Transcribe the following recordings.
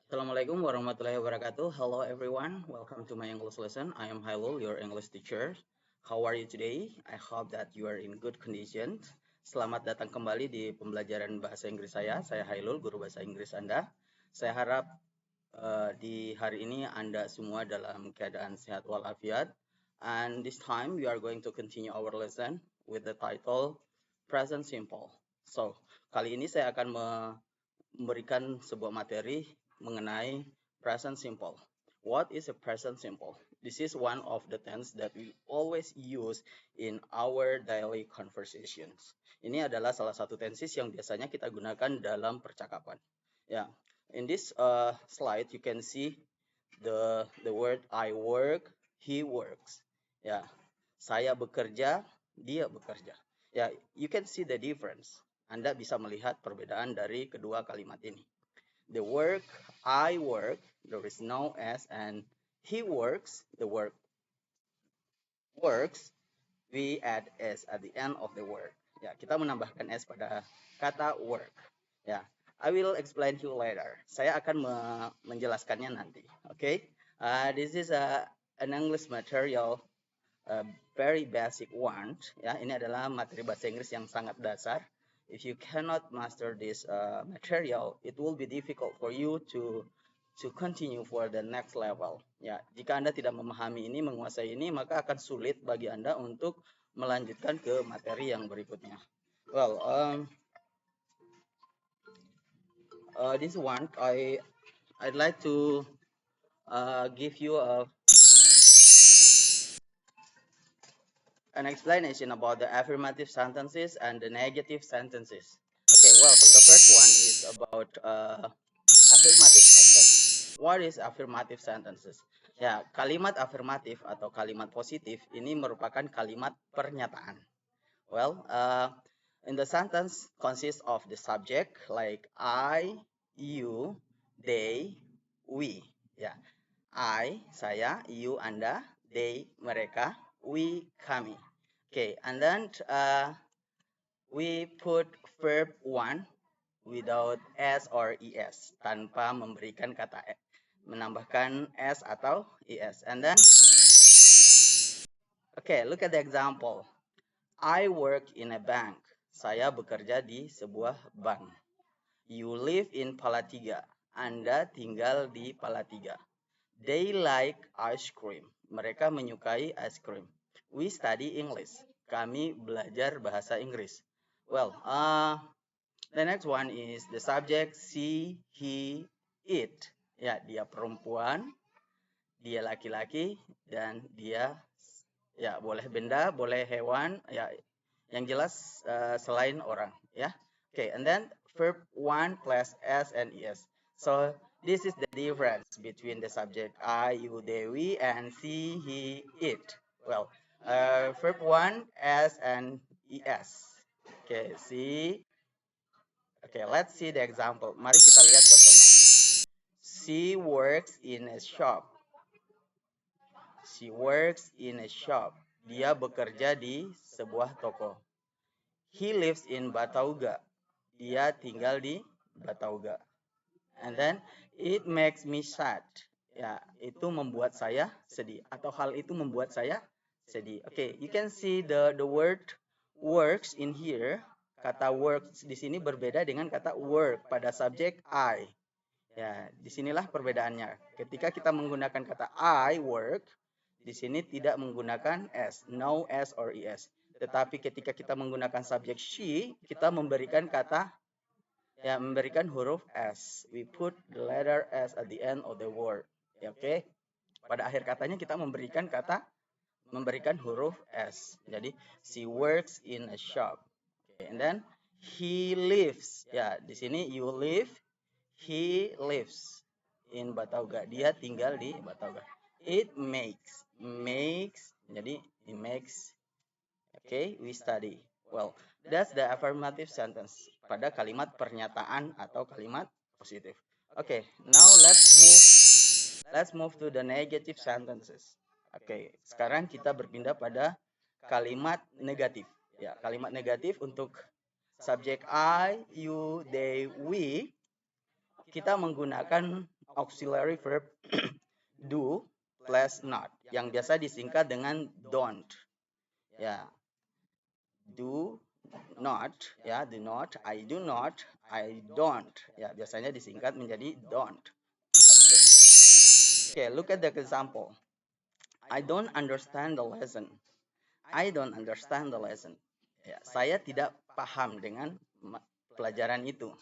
Assalamualaikum warahmatullahi wabarakatuh. Hello everyone, welcome to my English lesson. I am Hailul, your English teacher. How are you today? I hope that you are in good condition. Selamat datang kembali di pembelajaran bahasa Inggris saya. Saya Hailul, guru bahasa Inggris Anda. Saya harap di hari ini Anda semua dalam keadaan sehat walafiat. And this time we are going to continue our lesson with the title Present Simple. So, kali ini saya akan memberikan sebuah materi mengenai present simple. What is a present simple? This is one of the tense that we always use in our daily conversations. Ini adalah salah satu tenses yang biasanya kita gunakan dalam percakapan. Ya, in this slide you can see the word I work, he works. Ya, saya bekerja, dia bekerja. Ya, you can see the difference. Anda bisa melihat perbedaan dari kedua kalimat ini. The work, I work, there is no S, and he works, the work works, we add S at the end of the word. Ya, kita menambahkan S pada kata work. Ya, I will explain you later. Saya akan menjelaskannya nanti. Okay? This is an English material, very basic one. Ya, ini adalah materi bahasa Inggris yang sangat dasar. If you cannot master this material, it will be difficult for you to continue for the next level. Ya, jika Anda tidak memahami ini, menguasai ini, maka akan sulit bagi Anda untuk melanjutkan ke materi yang berikutnya. Well, this one I'd like to give you an explanation about the affirmative sentences and the negative sentences. Okay, well, the first one is about affirmative sentences. What is affirmative sentences? Ya, kalimat afirmatif atau kalimat positif ini merupakan kalimat pernyataan. Well, in the sentence consists of the subject like I, you, they, we. Ya, I, saya, you, Anda, they, mereka, we, kami. Okay, and then we put verb one without s or es, tanpa memberikan kata e, menambahkan s atau es. And then, okay, look at the example. I work in a bank. Saya bekerja di sebuah bank. You live in Palatiga. Anda tinggal di Palatiga. They like ice cream. Mereka menyukai ice cream. We study English. Kami belajar bahasa Inggris. Well, the next one is the subject she, he, it. Ya, dia perempuan, dia laki-laki, dan dia ya boleh benda, boleh hewan, ya yang jelas selain orang, ya. Okay, and then verb one plus s and es. So this is the difference between the subject I, you, they, we, and she, he, it. Well, verb one s and es. Okay, see. Okay, let's see the example. Mari kita lihat contohnya. She works in a shop. She works in a shop. Dia bekerja di sebuah toko. He lives in Batauga. Dia tinggal di Batauga. And then it makes me sad. Ya, itu membuat saya sedih atau hal itu membuat saya sedih. Okay, you can see the word works in here. Kata works di sini berbeda dengan kata work pada subjek I. Ya, disinilah perbedaannya. Ketika kita menggunakan kata I work, di sini tidak menggunakan s, no s or es. Tetapi ketika kita menggunakan subjek she, kita memberikan kata ya memberikan huruf s. We put the letter s at the end of the word. Ya, oke. Okay? Pada akhir katanya kita memberikan huruf s. Jadi she works in a shop. Okay, and then he lives. Ya, di sini you live, he lives in Batauga. Dia tinggal di Batauga. It makes. Jadi it makes. Okay, we study. Well, that's the affirmative sentence pada kalimat pernyataan atau kalimat positif. Okay, now let's move to the negative sentences. Okay, sekarang kita berpindah pada kalimat negatif. Ya, kalimat negatif untuk subjek I, you, they, we. Kita menggunakan auxiliary verb do plus not yang biasa disingkat dengan don't. Ya, do not, ya, do not, I do not, I don't. Ya, biasanya disingkat menjadi don't. Okay, look at the example. I don't understand the lesson. I don't understand the lesson. Ya, saya tidak paham dengan pelajaran itu.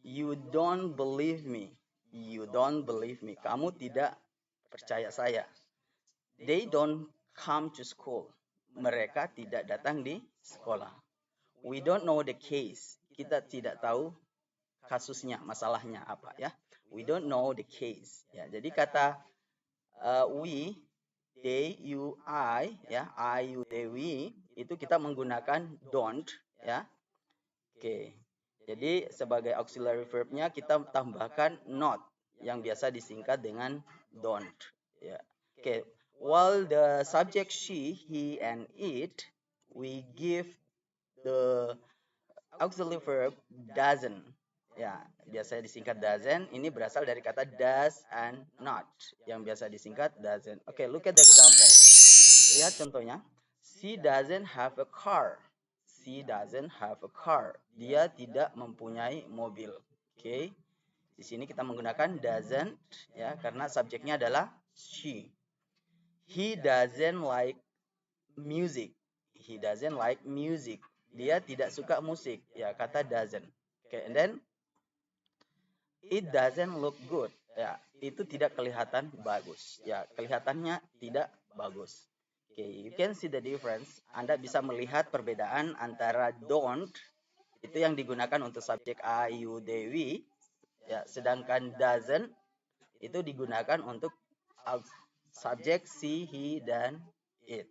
You don't believe me. You don't believe me. Kamu tidak percaya saya. They don't come to school. Mereka tidak datang di sekolah. We don't know the case. Kita tidak tahu kasusnya, masalahnya apa ya. We don't know the case. Ya, jadi kata we, they, you, I, ya, I, you, they, we, itu kita menggunakan don't, ya. Oke. Jadi sebagai auxiliary verbnya kita tambahkan not yang biasa disingkat dengan don't. Ya. Oke. While the subject she, he, and it, we give the auxiliary verb doesn't. Ya, biasa disingkat doesn't. Ini berasal dari kata does and not yang biasa disingkat doesn't. Oke, look at the example. Lihat contohnya. She doesn't have a car. She doesn't have a car. Dia tidak mempunyai mobil. Oke. Di sini kita menggunakan doesn't ya karena subjeknya adalah she. He doesn't like music. He doesn't like music. Dia tidak suka musik. Ya, kata doesn't. Okay, and then it doesn't look good. Ya, itu tidak kelihatan bagus. Ya, kelihatannya tidak bagus. Okay, you can see the difference. Anda bisa melihat perbedaan antara don't itu yang digunakan untuk subjek I, you, they, we. Ya, sedangkan doesn't itu digunakan untuk subjek she, he, dan it.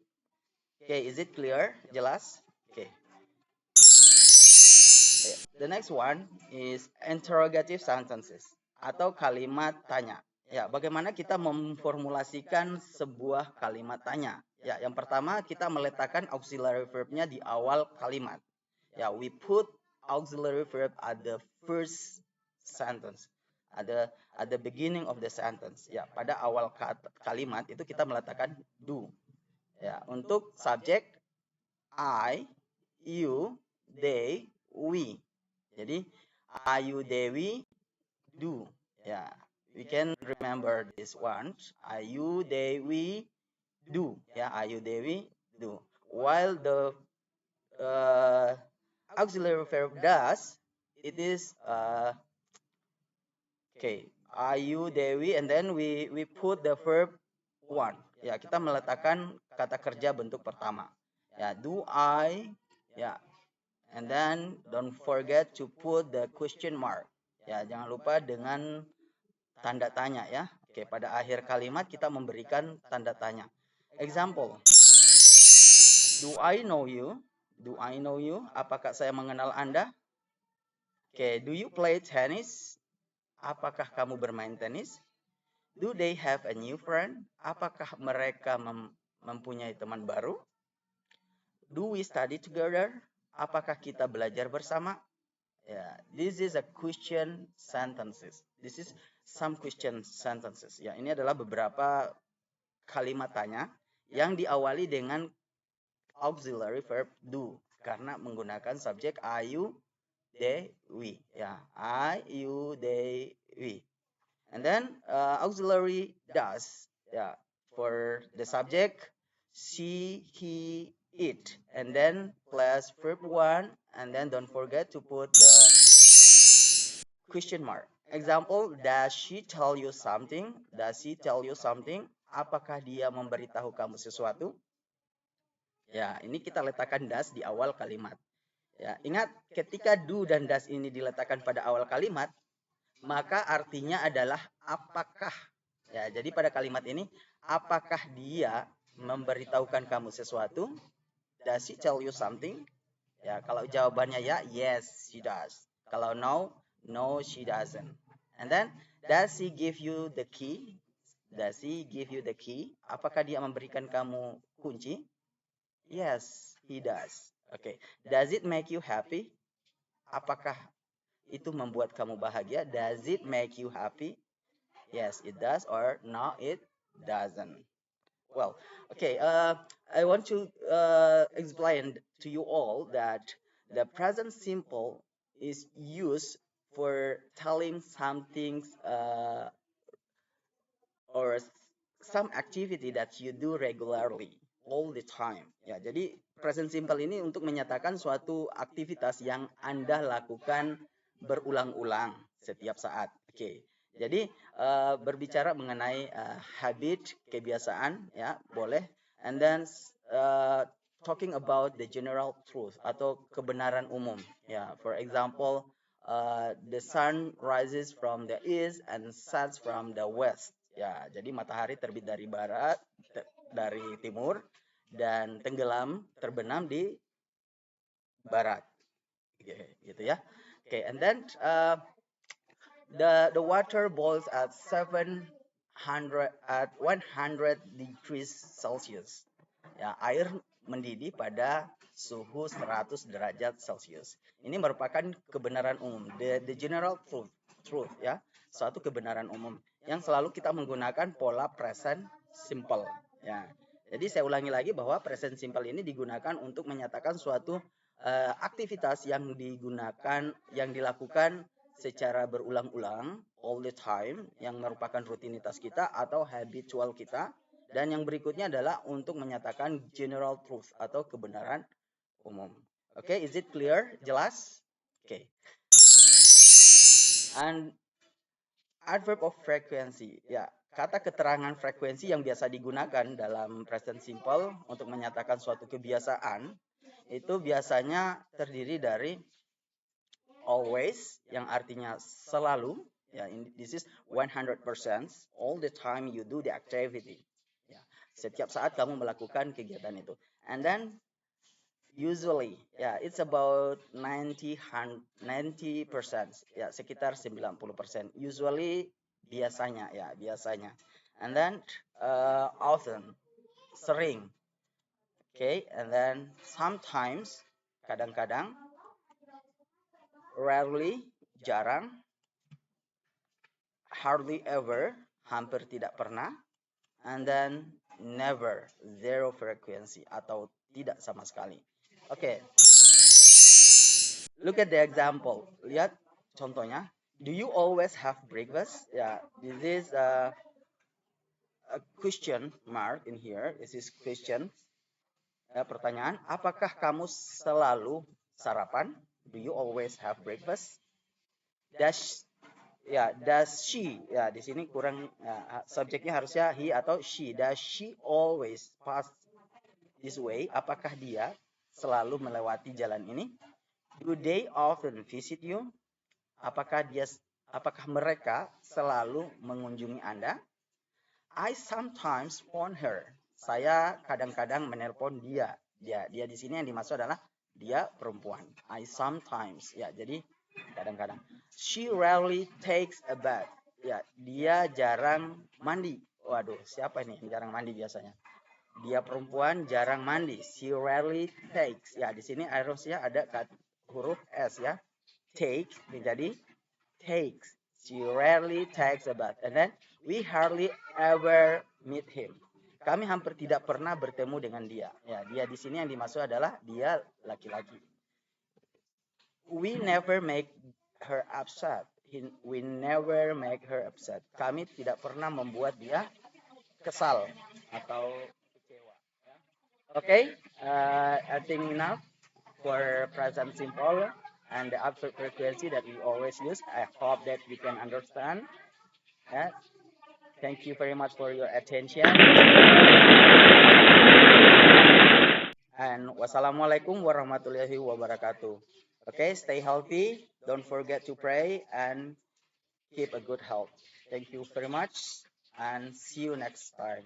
Okay, is it clear? Jelas? Okay. The next one is interrogative sentences atau kalimat tanya. Ya, bagaimana kita memformulasikan sebuah kalimat tanya? Ya, yang pertama kita meletakkan auxiliary verbnya di awal kalimat. Ya, we put auxiliary verb at the first sentence. At the beginning of the sentence. Ya, pada awal kalimat itu kita meletakkan do. Ya, untuk subjek I, you, they, we. Jadi I, you, they, we, do. Ya, we can remember this one. I, you, they, we, do. Ya, I, you, they, we, do. While the auxiliary verb does, it is okay. I, you, they, we, and then we put the verb one. Ya, kita meletakkan kata kerja bentuk pertama. Ya, do I, ya, and then don't forget to put the question mark. Ya, jangan lupa dengan tanda tanya ya. Oke, pada akhir kalimat kita memberikan tanda tanya. Example. Do I know you? Do I know you? Apakah saya mengenal Anda? Oke, do you play tennis? Apakah kamu bermain tenis? Do they have a new friend? Apakah mereka mempunyai teman baru? Do we study together? Apakah kita belajar bersama? Yeah, this is a question sentences. This is some question sentences. Ya, ini adalah beberapa kalimat tanya yang diawali dengan auxiliary verb do karena menggunakan subjek I, you, they, we. Ya, I, you, they, we. And then auxiliary does. Ya, for the subject she, he, it, and then plus verb one, and then don't forget to put the question mark. Example, does she tell you something? Does she tell you something? Apakah dia memberitahu kamu sesuatu? Ya, ini kita letakkan does di awal kalimat. Ya, ingat ketika do dan does ini diletakkan pada awal kalimat, maka artinya adalah apakah. Ya, jadi pada kalimat ini, apakah dia memberitahukan kamu sesuatu? Does she tell you something? Ya, kalau jawabannya ya, yes, she does. Kalau no, no, she doesn't. And then, does he give you the key? Does he give you the key? Apakah dia memberikan kamu kunci? Yes, he does. Okay. Does it make you happy? Apakah itu membuat kamu bahagia? Does it make you happy? Yes, it does, or no, it doesn't. Well, okay. I want to explain to you all that the present simple is used for telling something or some activity that you do regularly all the time. Ya, jadi present simple ini untuk menyatakan suatu aktivitas yang Anda lakukan berulang-ulang setiap saat. Oke. Jadi berbicara mengenai habit, kebiasaan ya, boleh. And then talking about the general truth atau kebenaran umum. Ya, for example, the sun rises from the east and sets from the west. Ya, jadi matahari terbit dari barat, dari timur, dan tenggelam, terbenam di barat. Gitu ya. Okay, and then the water boils at 100 degrees Celsius. Ya, air mendidih pada suhu 100 derajat Celcius. Ini merupakan kebenaran umum, the general truth ya, suatu kebenaran umum yang selalu kita menggunakan pola present simple ya. Jadi saya ulangi lagi bahwa present simple ini digunakan untuk menyatakan suatu aktivitas yang dilakukan secara berulang-ulang all the time yang merupakan rutinitas kita atau habitual kita, dan yang berikutnya adalah untuk menyatakan general truth atau kebenaran umum. Oke, is it clear? Jelas? Oke. And adverb of frequency. Ya, kata keterangan frekuensi yang biasa digunakan dalam present simple untuk menyatakan suatu kebiasaan itu biasanya terdiri dari always yang artinya selalu, ya, this is 100%, all the time you do the activity. Ya, setiap saat kamu melakukan kegiatan itu. And then usually, ya, it's about 90%, ya, sekitar 90%. Usually biasanya, ya, biasanya. And then often, sering. Okay, and then sometimes, kadang-kadang, rarely, jarang, hardly ever, hampir tidak pernah, and then never, zero frequency atau tidak sama sekali. Oke. Look at the example. Lihat contohnya. Do you always have breakfast? Ya, this is a question mark in here. This is question. Pertanyaan, apakah kamu selalu sarapan? Do you always have breakfast? Does she, ya, di sini kurang, ya, subjeknya harusnya he atau she. Does she always pass this way? Apakah dia selalu melewati jalan ini? Do they often visit you? Apakah mereka selalu mengunjungi Anda? I sometimes phone her. Saya kadang-kadang menelpon dia. Dia di sini yang dimaksud adalah dia perempuan. I sometimes, ya, jadi kadang-kadang. She rarely takes a bath. Ya, dia jarang mandi. Waduh, siapa ini yang jarang mandi biasanya? Dia perempuan jarang mandi. She rarely takes. Ya, di sini harusnya ada huruf S ya. Take, jadi takes. She rarely takes a bath. And then we hardly ever meet him. Kami hampir tidak pernah bertemu dengan dia. Ya, dia di sini yang dimaksud adalah dia laki-laki. We never make her upset. We never make her upset. Kami tidak pernah membuat dia kesal atau kecewa. Okay, I think enough for present simple and the adverb frequency that we always use. I hope that you can understand. Yeah. Thank you very much for your attention. And wassalamualaikum warahmatullahi wabarakatuh. Okay, stay healthy. Don't forget to pray and keep a good health. Thank you very much and see you next time.